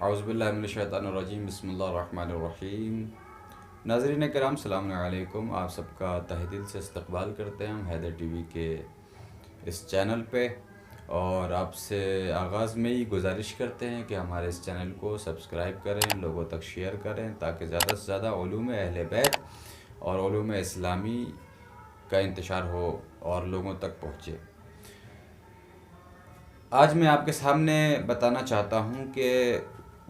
اعوذ باللہ من الشیطان الرجیم بسم اللہ الرحمن الرحیم۔ ناظرین کرام السلام علیکم، آپ سب کا تہہ دل سے استقبال کرتے ہیں ہم حیدر ٹی وی کے اس چینل پہ، اور آپ سے آغاز میں ہی گزارش کرتے ہیں کہ ہمارے اس چینل کو سبسکرائب کریں، لوگوں تک شیئر کریں تاکہ زیادہ سے زیادہ علوم اہل بیت اور علوم اسلامی کا انتشار ہو اور لوگوں تک پہنچے۔ آج میں آپ کے سامنے بتانا چاہتا ہوں کہ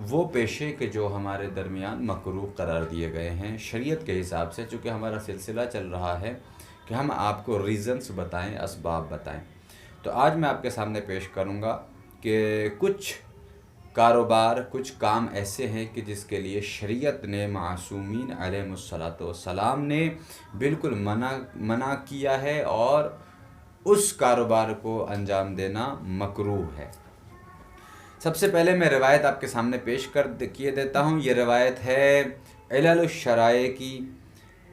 وہ پیشے کے جو ہمارے درمیان مکروہ قرار دیے گئے ہیں شریعت کے حساب سے، چونکہ ہمارا سلسلہ چل رہا ہے کہ ہم آپ کو ریزنز بتائیں، اسباب بتائیں، تو آج میں آپ کے سامنے پیش کروں گا کہ کچھ کاروبار، کچھ کام ایسے ہیں کہ جس کے لیے شریعت نے معصومین علیہم الصلاۃ والسلام نے بالکل منع کیا ہے اور اس کاروبار کو انجام دینا مکروہ ہے۔ سب سے پہلے میں روایت آپ کے سامنے پیش کیے دیتا ہوں۔ یہ روایت ہے علل الشرائع کی،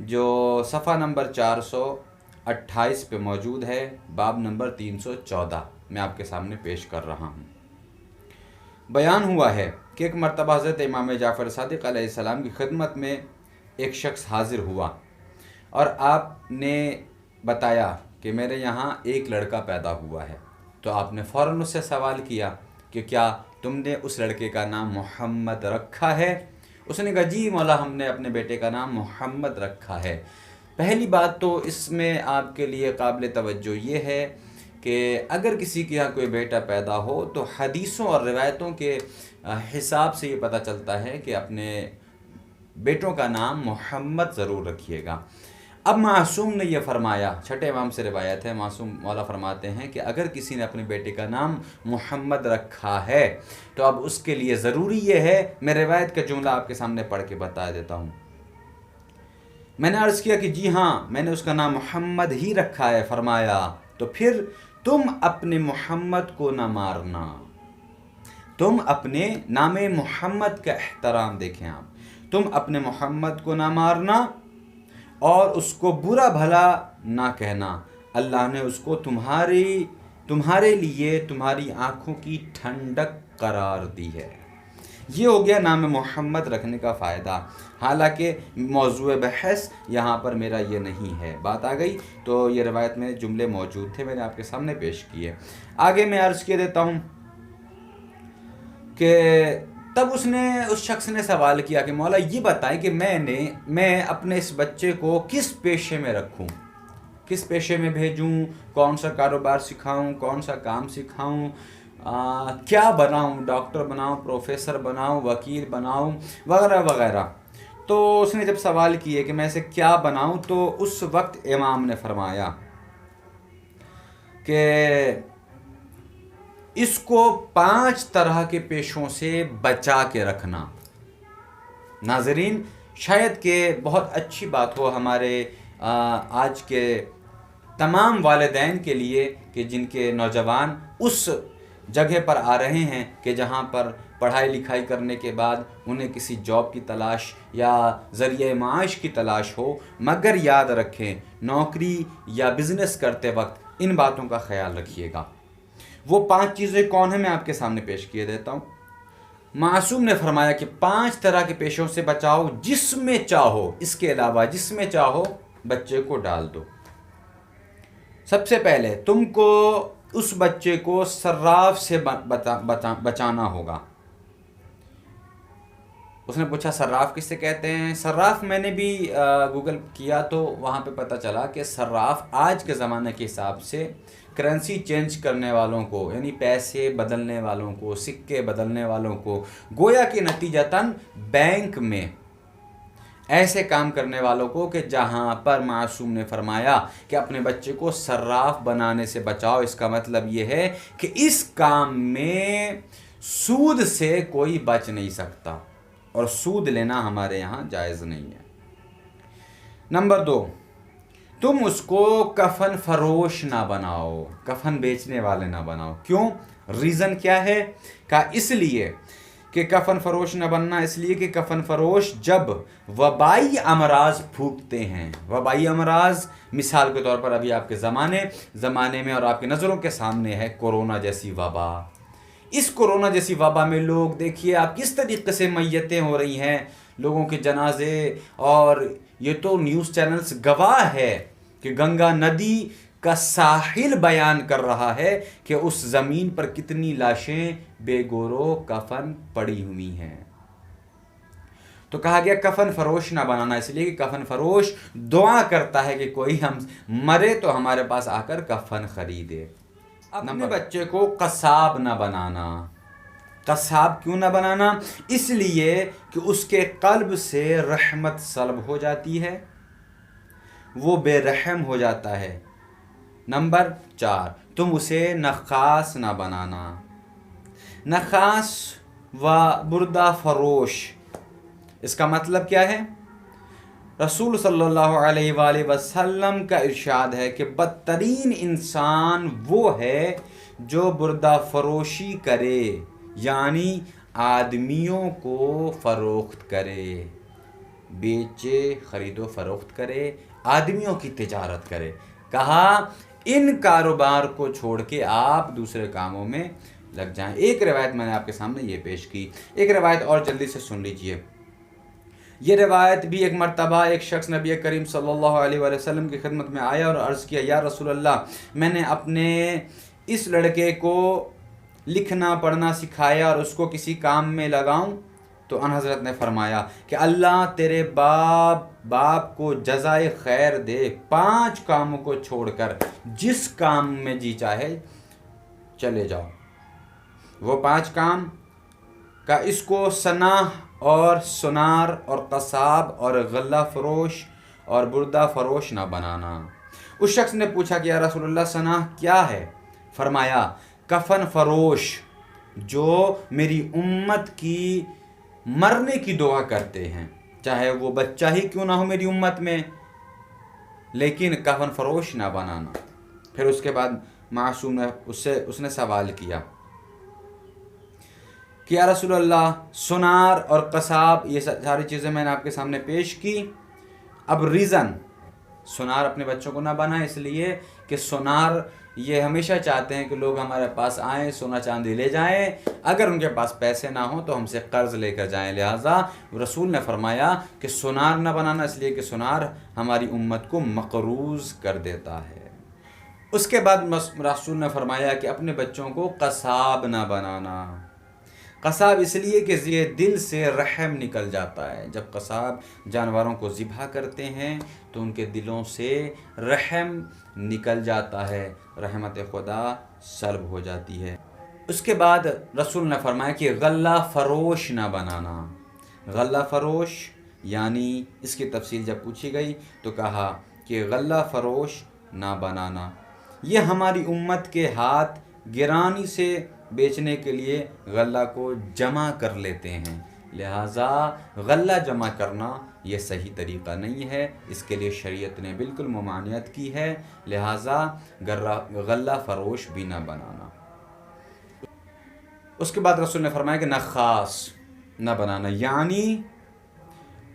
جو صفحہ نمبر 428 پہ موجود ہے، باب نمبر 314 میں آپ کے سامنے پیش کر رہا ہوں۔ بیان ہوا ہے کہ ایک مرتبہ حضرت امام جعفر صادق علیہ السلام کی خدمت میں ایک شخص حاضر ہوا اور آپ نے بتایا کہ میرے یہاں ایک لڑکا پیدا ہوا ہے، تو آپ نے فوراً اس سے سوال کیا کہ کیا تم نے اس لڑکے کا نام محمد رکھا ہے؟ اس نے کہا جی مولا، ہم نے اپنے بیٹے کا نام محمد رکھا ہے۔ پہلی بات تو اس میں آپ کے لیے قابل توجہ یہ ہے کہ اگر کسی کے یہاں کوئی بیٹا پیدا ہو تو حدیثوں اور روایتوں کے حساب سے یہ پتہ چلتا ہے کہ اپنے بیٹوں کا نام محمد ضرور رکھیے گا۔ اب معصوم نے یہ فرمایا، چھٹے امام سے روایت ہے، معصوم مولا فرماتے ہیں کہ اگر کسی نے اپنے بیٹے کا نام محمد رکھا ہے تو اب اس کے لیے ضروری یہ ہے، میں روایت کا جملہ آپ کے سامنے پڑھ کے بتا دیتا ہوں۔ میں نے عرض کیا کہ جی ہاں، میں نے اس کا نام محمد ہی رکھا ہے۔ فرمایا تو پھر تم اپنے محمد کو نہ مارنا، تم اپنے نام محمد کا احترام دیکھیں آپ، تم اپنے محمد کو نہ مارنا اور اس کو برا بھلا نہ کہنا، اللہ نے اس کو تمہارے لیے تمہاری آنکھوں کی ٹھنڈک قرار دی ہے۔ یہ ہو گیا نام محمد رکھنے کا فائدہ، حالانکہ موضوع بحث یہاں پر میرا یہ نہیں ہے۔ بات آ گئی تو یہ روایت میں جملے موجود تھے، میں نے آپ کے سامنے پیش کیے۔ آگے میں عرض کیے دیتا ہوں کہ تب اس شخص نے سوال کیا کہ مولا یہ بتائیں کہ میں اپنے اس بچے کو کس پیشے میں رکھوں، کس پیشے میں بھیجوں، کون سا کاروبار سکھاؤں، کون سا کام سکھاؤں، کیا بناؤں، ڈاکٹر بناؤں، پروفیسر بناؤں، وکیل بناؤں، وغیرہ وغیرہ۔ تو اس نے جب سوال کیے کہ میں اسے کیا بناؤں تو اس وقت امام نے فرمایا کہ اس کو 5 طرح کے پیشوں سے بچا کے رکھنا۔ ناظرین، شاید کہ بہت اچھی بات ہو ہمارے آج کے تمام والدین کے لیے کہ جن کے نوجوان اس جگہ پر آ رہے ہیں کہ جہاں پر پڑھائی لکھائی کرنے کے بعد انہیں کسی جاب کی تلاش یا ذریعہ معاش کی تلاش ہو، مگر یاد رکھیں نوکری یا بزنس کرتے وقت ان باتوں کا خیال رکھیے گا۔ وہ 5 چیزیں کون ہیں میں آپ کے سامنے پیش کیے دیتا ہوں۔ معصوم نے فرمایا کہ 5 طرح کے پیشوں سے بچاؤ، جس میں چاہو، اس کے علاوہ جس میں چاہو بچے کو ڈال دو۔ سب سے پہلے تم کو اس بچے کو صراف سے بچانا ہوگا۔ اس نے پوچھا صراف کس سے کہتے ہیں؟ صراف میں نے بھی گوگل کیا تو وہاں پہ پتہ چلا کہ صراف آج کے زمانے کے حساب سے کرنسی چینج کرنے والوں کو، یعنی پیسے بدلنے والوں کو، سکے بدلنے والوں کو، گویا کہ نتیجتاً بینک میں ایسے کام کرنے والوں کو کہ جہاں پر معصوم نے فرمایا کہ اپنے بچے کو صراف بنانے سے بچاؤ، اس کا مطلب یہ ہے کہ اس کام میں سود سے کوئی بچ نہیں سکتا اور سود لینا ہمارے یہاں جائز نہیں ہے۔ نمبر 2، تم اس کو کفن فروش نہ بناؤ، کفن بیچنے والے نہ بناؤ۔ کیوں؟ ریزن کیا ہے؟ کہا اس لیے کہ کفن فروش نہ بننا اس لیے کہ کفن فروش جب وبائی امراض پھونکتے ہیں، وبائی امراض مثال کے طور پر ابھی آپ کے زمانے میں اور آپ کی نظروں کے سامنے ہے کورونا جیسی وبا، اس کورونا جیسی وبا میں لوگ دیکھیے آپ کس طریقے سے میتیں ہو رہی ہیں، لوگوں کے جنازے، اور یہ تو نیوز چینلز گواہ ہے کہ گنگا ندی کا ساحل بیان کر رہا ہے کہ اس زمین پر کتنی لاشیں بے گورو کفن پڑی ہوئی ہیں۔ تو کہا گیا کفن فروش نہ بنانا، اس لیے کہ کفن فروش دعا کرتا ہے کہ کوئی ہم مرے تو ہمارے پاس آ کر کفن خریدے۔ اپنے بچے کو قصاب نہ بنانا۔ قصاب کیوں نہ بنانا؟ اس لیے کہ اس کے قلب سے رحمت سلب ہو جاتی ہے، وہ بے رحم ہو جاتا ہے۔ نمبر 4، تم اسے نخاس نہ بنانا۔ نخاس و بردہ فروش، اس کا مطلب کیا ہے؟ رسول صلی اللہ علیہ وآلہ وسلم کا ارشاد ہے کہ بدترین انسان وہ ہے جو بردہ فروشی کرے، یعنی آدمیوں کو فروخت کرے، بیچے، خرید و فروخت کرے، آدمیوں کی تجارت کرے۔ کہا ان کاروبار کو چھوڑ کے آپ دوسرے کاموں میں لگ جائیں۔ ایک روایت میں نے آپ کے سامنے یہ پیش کی، ایک روایت اور جلدی سے سن لیجئے۔ یہ روایت بھی ایک مرتبہ ایک شخص نبی کریم صلی اللہ علیہ وآلہ وسلم کی خدمت میں آیا اور عرض کیا، یا رسول اللہ، میں نے اپنے اس لڑکے کو لکھنا پڑھنا سکھایا اور اس کو کسی کام میں لگاؤں؟ تو ان حضرت نے فرمایا کہ اللہ تیرے باپ کو جزائے خیر دے، 5 کاموں کو چھوڑ کر جس کام میں جی چاہے چلے جاؤ۔ وہ 5 کام کا اس کو صناح اور سنار اور قصاب اور غلہ فروش اور بردہ فروش نہ بنانا۔ اس شخص نے پوچھا کہ یا رسول اللہ صناح کیا ہے؟ فرمایا کفن فروش جو میری امت کی مرنے کی دعا کرتے ہیں، چاہے وہ بچہ ہی کیوں نہ ہو میری امت میں، لیکن کفن فروش نہ بنانا۔ پھر اس کے بعد معصوم نے اس نے سوال کیا کہ یا رسول اللہ سنار اور قصاب، یہ ساری چیزیں میں نے آپ کے سامنے پیش کی، اب ریزن سنار اپنے بچوں کو نہ بنائیں، اس لیے کہ سنار یہ ہمیشہ چاہتے ہیں کہ لوگ ہمارے پاس آئیں، سونا چاندی لے جائیں، اگر ان کے پاس پیسے نہ ہوں تو ہم سے قرض لے کر جائیں، لہٰذا رسول نے فرمایا کہ سنار نہ بنانا، اس لیے کہ سنار ہماری امت کو مقروض کر دیتا ہے۔ اس کے بعد رسول نے فرمایا کہ اپنے بچوں کو قصاب نہ بنانا۔ قصاب اس لیے کہ یہ دل سے رحم نکل جاتا ہے، جب قصاب جانوروں کو ذبح کرتے ہیں تو ان کے دلوں سے رحم نکل جاتا ہے، رحمت خدا سلب ہو جاتی ہے۔ اس کے بعد رسول نے فرمایا کہ غلہ فروش نہ بنانا۔ غلہ فروش یعنی اس کی تفصیل جب پوچھی گئی تو کہا کہ غلہ فروش نہ بنانا، یہ ہماری امت کے ہاتھ گرانی سے بیچنے کے لیے غلہ کو جمع کر لیتے ہیں، لہٰذا غلہ جمع کرنا یہ صحیح طریقہ نہیں ہے، اس کے لیے شریعت نے بالکل ممانعت کی ہے، لہٰذا غلہ فروش بھی نہ بنانا۔ اس کے بعد رسول نے فرمایا کہ نخاس نہ بنانا، یعنی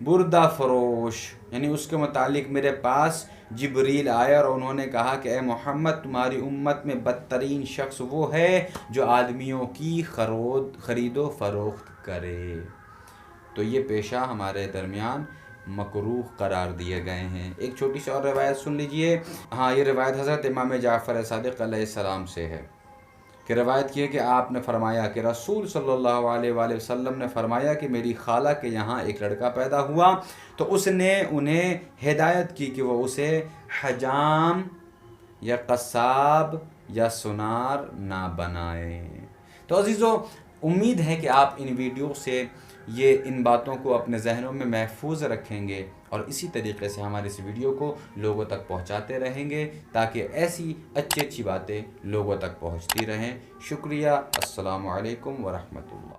بردہ فروش، یعنی اس کے متعلق میرے پاس جبریل آیا اور انہوں نے کہا کہ اے محمد، تمہاری امت میں بدترین شخص وہ ہے جو آدمیوں کی خرید و فروخت کرے۔ تو یہ پیشہ ہمارے درمیان مکروہ قرار دیے گئے ہیں۔ ایک چھوٹی سی اور روایت سن لیجئے۔ یہ روایت حضرت امام جعفر صادق علیہ السلام سے ہے کہ روایت کی ہے کہ آپ نے فرمایا کہ رسول صلی اللہ علیہ وآلہ وسلم نے فرمایا کہ میری خالہ کے یہاں ایک لڑکا پیدا ہوا تو اس نے انہیں ہدایت کی کہ وہ اسے حجام یا قصاب یا سنار نہ بنائیں۔ تو عزیزو، امید ہے کہ آپ ان ویڈیو سے ان باتوں کو اپنے ذہنوں میں محفوظ رکھیں گے اور اسی طریقے سے ہمارے اس ویڈیو کو لوگوں تک پہنچاتے رہیں گے تاکہ ایسی اچھی باتیں لوگوں تک پہنچتی رہیں۔ شکریہ۔ السلام علیکم ورحمۃ اللہ۔